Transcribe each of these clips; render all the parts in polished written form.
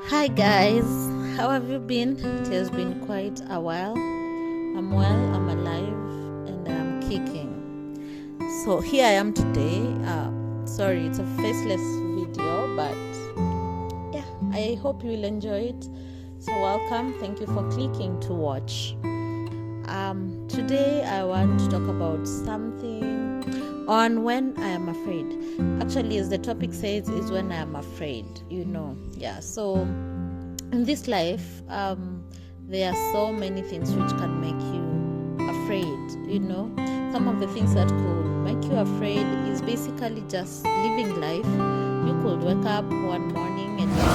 Hi guys, how have you been? It has been quite a while. I'm well, I'm alive, and I'm kicking. So here I am today. Sorry, it's a faceless video, but yeah, I hope you will enjoy it. So welcome, thank you for clicking to watch. Today I want to talk about something on when I am afraid. Actually, as the topic says, is when I am afraid. So in this life, there are so many things which can make you afraid. Some of the things that could make you afraid is basically just living life. You could wake up one morning and you're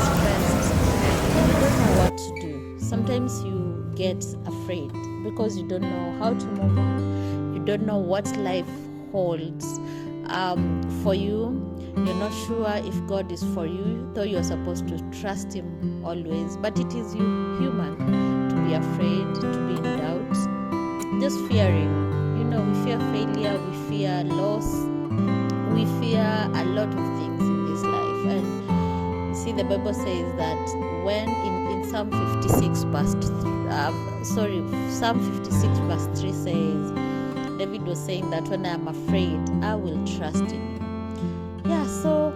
stressed and you don't know what to do. Sometimes you get afraid because you don't know how to move on. You don't know what life holds for you. You're not sure if God is for you, though you're supposed to trust Him always. But it is human to be afraid, to be in doubt, just fearing. We fear failure, we fear loss, we fear a lot of things in this life. And you see, the Bible says that when in Psalm 56 verse 3 says, David was saying that when I am afraid, I will trust in you. So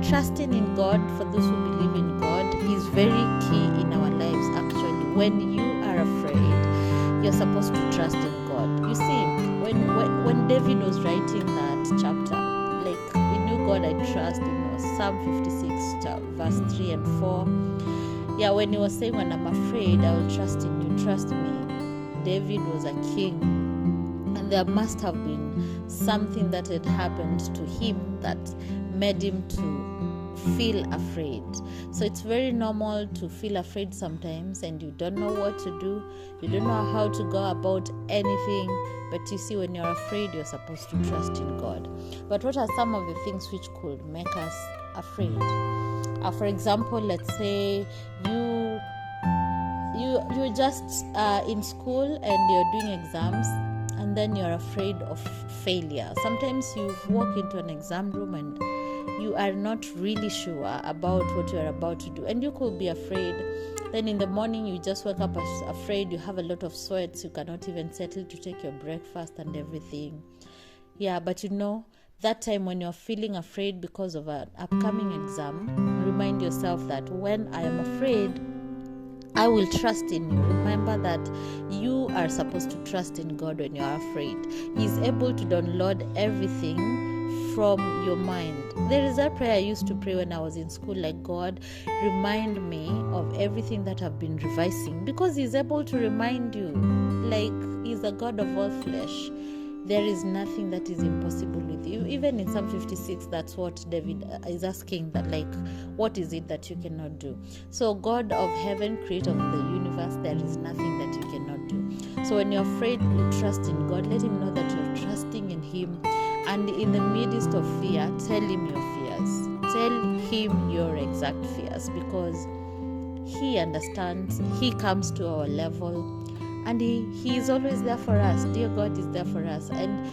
trusting in God, for those who believe in God, is very key in our lives. Actually, when you are afraid, you're supposed to trust in God. You see, when David was writing that chapter, like, he knew God I trust, Psalm 56 verse 3 and 4. When he was saying, when I'm afraid, I will trust in you, trust me. David was a king, and there must have been something that had happened to him that made him to feel afraid. So it's very normal to feel afraid sometimes, and you don't know what to do, you don't know how to go about anything. But you see, when you're afraid, you're supposed to trust in God. But what are some of the things which could make us afraid? For example, let's say you're just in school and you're doing exams, and then you're afraid of failure. Sometimes you walk into an exam room and you are not really sure about what you're about to do, and you could be afraid. Then in the morning you just wake up afraid, you have a lot of sweats, you cannot even settle to take your breakfast and everything. But that time when you're feeling afraid because of an upcoming exam, remind yourself that when I am afraid, I will trust in you. Remember that you are supposed to trust in God when you are afraid. He's able to download everything from your mind. There is a prayer I used to pray when I was in school, like, God, remind me of everything that I've been revising, because He's able to remind you. Like, He's a God of all flesh. There is nothing that is impossible with you. Even in Psalm 56, that's what David is asking, that, like, what is it that you cannot do? So God of heaven, creator of the universe, there is nothing that you cannot do. So when you're afraid, you trust in God. Let Him know that you're trusting in Him. And in the midst of fear, tell Him your fears. Tell Him your exact fears, because He understands. He comes to our level. And he is always there for us. Dear God is there for us. And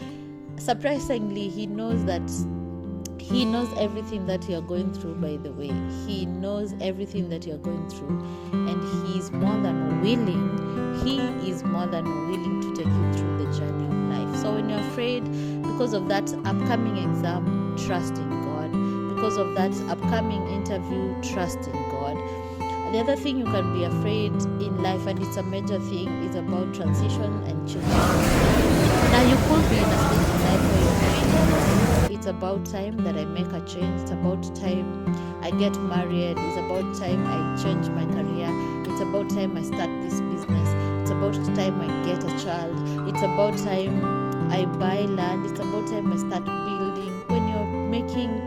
surprisingly, He knows everything that you are going through, by the way. He knows everything that you are going through. And He is more than willing. He is more than willing to take you through the journey of life. So when you're afraid because of that upcoming exam, trust in God. Because of that upcoming interview, trust in God. The other thing you can be afraid in life, and it's a major thing, is about transition and change. Now, you could be in a stage in life where you're feeling it's about time that I make a change. It's about time I get married. It's about time I change my career. It's about time I start this business. It's about time I get a child. It's about time I buy land. It's about time I start building. When you're making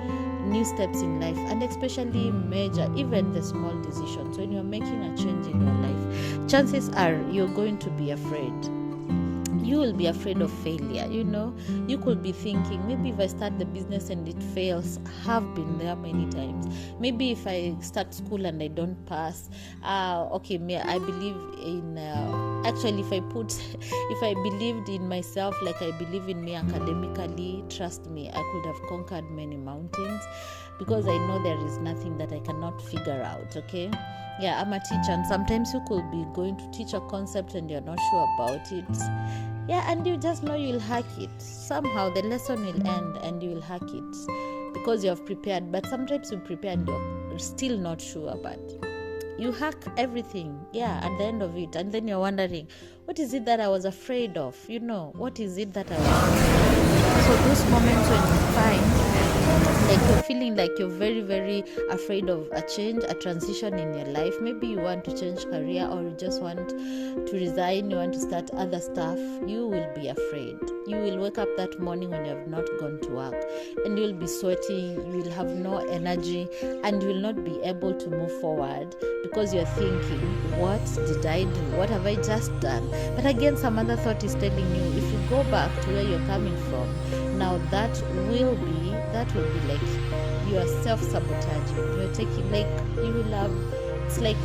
new steps in life, and especially major, even the small decisions, when you're making a change in your life, chances are you're going to be afraid. You will be afraid of failure. You could be thinking, maybe if I start the business and it fails, I have been there many times. Maybe if I start school and I don't pass, I believe in actually if I believed in myself like I believe in me academically, trust me, I could have conquered many mountains. because I know there is nothing that I cannot figure out. Okay, yeah, I'm a teacher, and sometimes you could be going to teach a concept and you're not sure about it. Yeah, and you just know you'll hack it. Somehow the lesson will end and you will hack it because you have prepared. But sometimes you prepare and you're still not sure, but you hack everything, at the end of it. And then you're wondering, what is it that I was afraid of? What is it that I was afraid of? So those moments when you find like you're feeling like you're very, very afraid of a change, a transition in your life. Maybe you want to change career, or you just want to resign, you want to start other stuff. You will be afraid. You will wake up that morning when you have not gone to work, and you'll be sweating, you will have no energy, and you will not be able to move forward because you're thinking, what did I do? What have I just done? But again, some other thought is telling you, if you go back to where you're coming from, now that will be like you are self-sabotaging. You're taking, like, you will have, it's like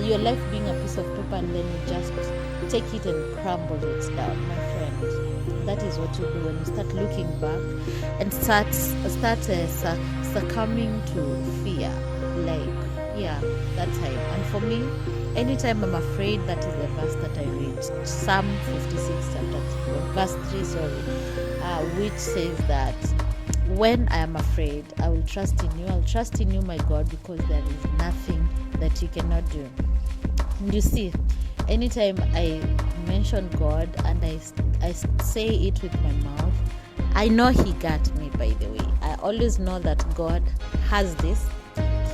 your life being a piece of paper, and then you just take it and crumble it down, my friend. That is what you do when you start looking back and start succumbing to fear. That time. And for me, anytime I'm afraid, that is the verse that I read, Psalm 56 verse 3, which says that when I am afraid, I will trust in you. I'll trust in you, my God, because there is nothing that you cannot do. And you see, anytime I mention God and I say it with my mouth, I know He got me, by the way. I always know that God has this.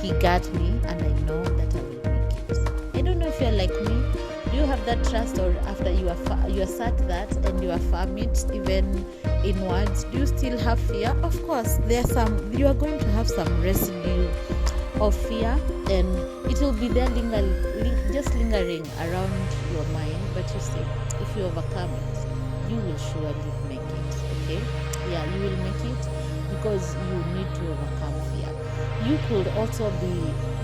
He got me, and I know that I will make it. I don't know if you're like me. Do you have that trust, or after you assert that and you affirm it, even in words, do you still have fear? Of course, you are going to have some residue of fear, and it will be there just lingering around your mind. But you see, if you overcome it, you will surely make it. Okay? Yeah, you will make it, because you need to overcome fear. You could also be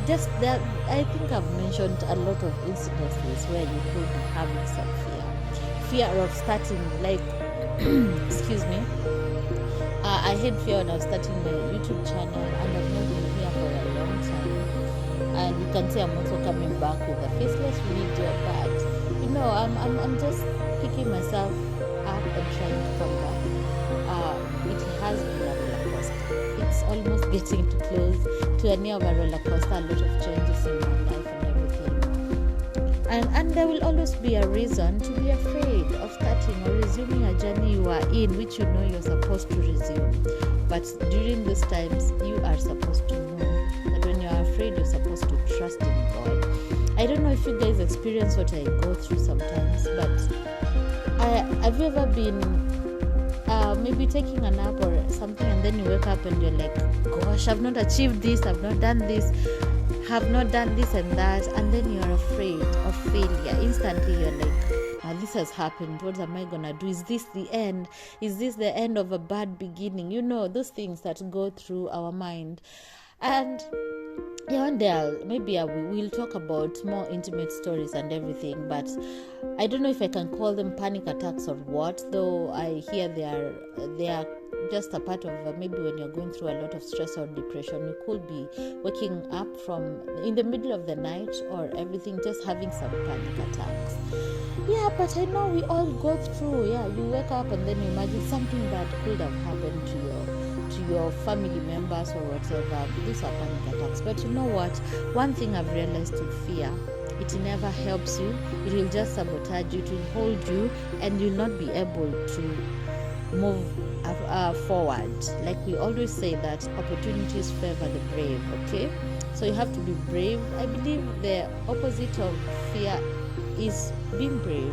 just that. I think I've mentioned a lot of incidences where you could be having some fear of starting, like excuse me, I had fear when I was starting my YouTube channel, and I've not been here for a long time, and you can see I'm also coming back with a faceless video, but I'm just picking myself up and trying to come back. It has been a roller coaster. It's almost getting to close to a near of a roller coaster. A lot of changes in my life and everything, and there will always be a reason to be afraid of starting or resuming a journey you are in, which you know you're supposed to resume. But during these times, you are supposed to know that when you're afraid, you're supposed to trust in God. I don't know if you guys experience what I go through sometimes, but have you ever been maybe taking a nap or something, and then you wake up and you're like, gosh, I've not achieved this, I've not done this, have not done this and that, and then you're afraid of failure. Instantly you're like, now this has happened, what am I gonna do? Is this the end? Is this the end of a bad beginning? Those things that go through our mind. And one day we'll talk about more intimate stories and everything, but I don't know if I can call them panic attacks or what, though I hear they are just a part of maybe when you're going through a lot of stress or depression, you could be waking up from in the middle of the night or everything, just having some panic attacks. But I know we all go through, you wake up and then you imagine something bad could have happened to your family members or whatever. These are panic attacks. But you know what? One thing I've realized with fear, it never helps you. It will just sabotage you, it will hold you, and you'll not be able to move forward. Like we always say that opportunities favor the brave, okay? So you have to be brave. I believe the opposite of fear is being brave.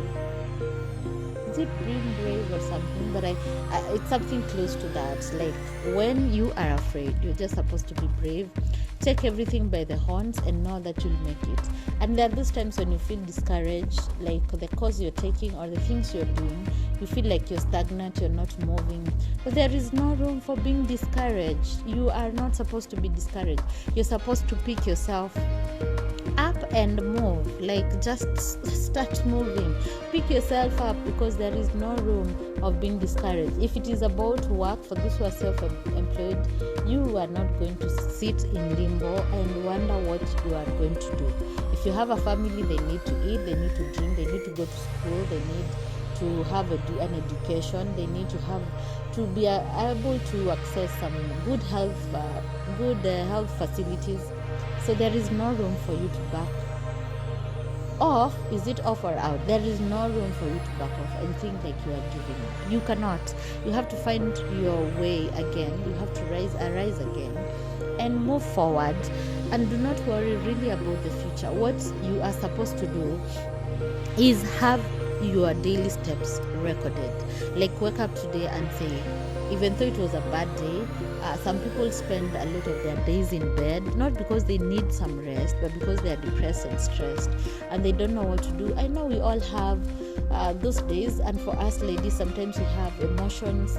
Is it being brave or something? But it's something close to that. Like when you are afraid, you're just supposed to be brave. Take everything by the horns and know that you'll make it. And there are those times when you feel discouraged, like the course you're taking or the things you're doing, you feel like you're stagnant, you're not moving. But there is no room for being discouraged. You are not supposed to be discouraged. You're supposed to pick yourself up and move. Like just start moving. Pick yourself up, because there is no room of being discouraged. If it is about work, for those who are self-employed, you are not going to sit in limbo and wonder what you are going to do. If you have a family, they need to eat, they need to drink, they need to go to school, they need to have an education, they need to be able to access some good health facilities. So there is no room for you to back off. Is it off or out? There is no room for you to back off and think like you are giving up. You cannot. You have to find your way again. You have to arise again and move forward, and do not worry really about the future. What you are supposed to do is have your daily steps recorded. Like, wake up today and say, even though it was a bad day, some people spend a lot of their days in bed, not because they need some rest, but because they are depressed and stressed and they don't know what to do. I know we all have those days, and for us ladies, sometimes we have emotions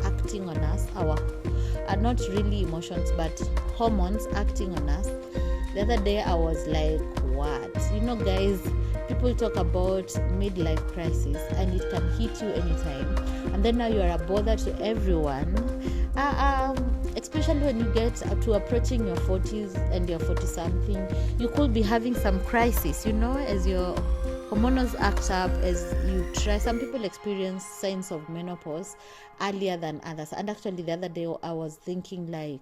acting on us, not really emotions, but hormones acting on us. The other day I was like, what? Guys, people talk about midlife crisis, and it can hit you anytime, and then now you are a bother to everyone, especially when you get to approaching your 40s and your 40 something. You could be having some crisis, as your hormones act up, as you try. Some people experience signs of menopause earlier than others, and actually the other day I was thinking, like,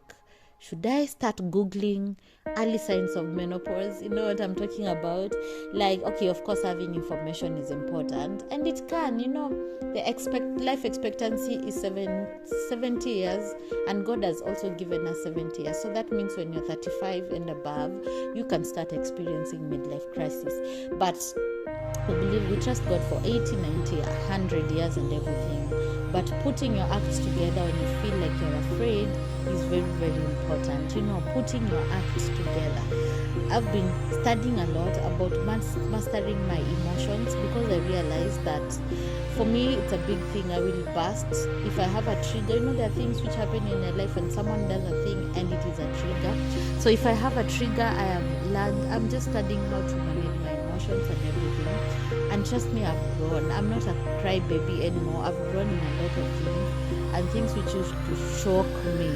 should I start Googling early signs of menopause? You know what I'm talking about? Like, okay, of course, having information is important, and it can, the life expectancy is 70 years, and God has also given us 70 years. So that means when you're 35 and above, you can start experiencing midlife crisis. But we trust God for 80, 90, 100 years and everything. But putting your acts together when you feel like you're afraid is very, very important. Putting your acts together. I've been studying a lot about mastering my emotions, because I realized that for me it's a big thing. I will burst if I have a trigger. There are things which happen in your life when someone does a thing and it is a trigger. So if I have a trigger, I have learned, I'm just studying how to manage my emotions and everything. And trust me, I've grown. I'm not a crybaby anymore. I've grown in a lot of things, and things which used to shock me,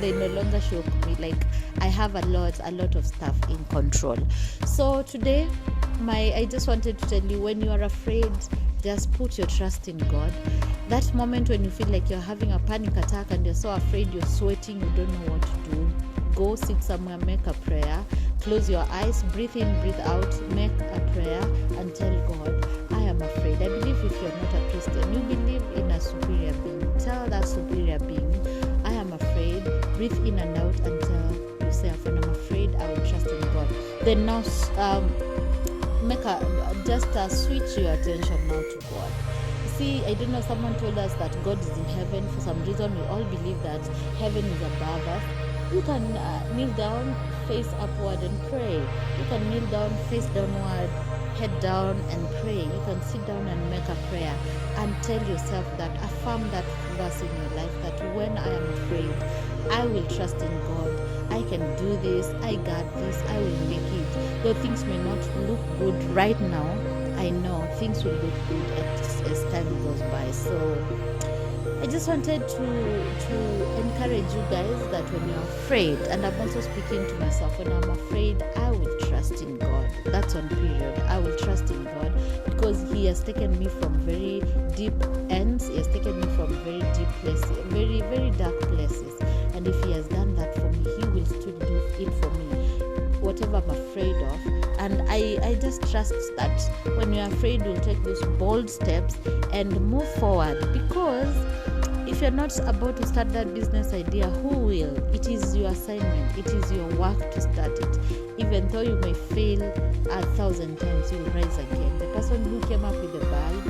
they no longer shock me. Like, I have a lot of stuff in control. So today, I just wanted to tell you, when you are afraid, just put your trust in God. That moment when you feel like you're having a panic attack and you're so afraid, you're sweating, you don't know what to do, go sit somewhere, make a prayer, close your eyes, breathe in, breathe out, make a prayer and tell God, I am afraid. I believe if you're not a Christian, you believe in a superior being. Tell that superior being, I am afraid. Breathe in and out and tell yourself, when I'm afraid, I will trust in God. Then now switch your attention now to God. See, I don't know, someone told us that God is in heaven. For some reason, we all believe that heaven is above us. You can kneel down, face upward and pray. You can kneel down, face downward, head down and pray. You can sit down and make a prayer and tell yourself that, affirm that verse in your life, that when I am afraid, I will trust in God. I can do this, I got this, I will make it. Though things may not look good right now, I know things will look good as time goes by. So I just wanted to encourage you guys that when you're afraid, and I'm also speaking to myself, when I'm afraid, I will trust in God. That's on period. I will trust in God, because He has taken me from very deep ends. He has taken me from very deep places, very, very dark places. And if He has done that for me, He will still do it for me, whatever I'm afraid of. And I just trust that when you're afraid, you'll take those bold steps and move forward, because if you're not about to start that business idea, who will? It is your assignment. It is your work to start it. Even though you may fail 1,000 times, you will rise again. The person who came up with the bulb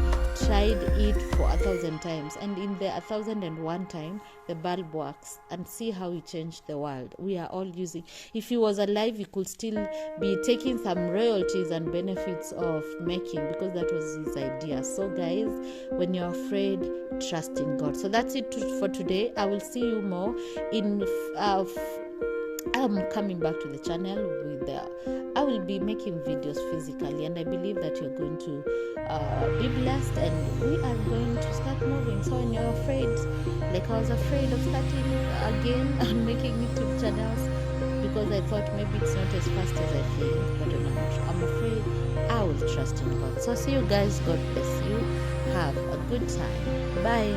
tried it for 1,000 times, and in the 1,001 time, the bulb works. And see how he changed the world. We are all using. If he was alive, he could still be taking some royalties and benefits of making, because that was his idea. So guys, when you're afraid, trust in God. So that's it for today. I will see you more in I'm coming back to the channel with I will be making videos physically, and I believe that you're going to be blessed, and we are going to start moving. So when you're afraid, like I was afraid of starting again and making YouTube channels, because I thought maybe it's not as fast as I think, but I'm afraid, I will trust in God. So see you guys. God bless you. Have a good time. Bye.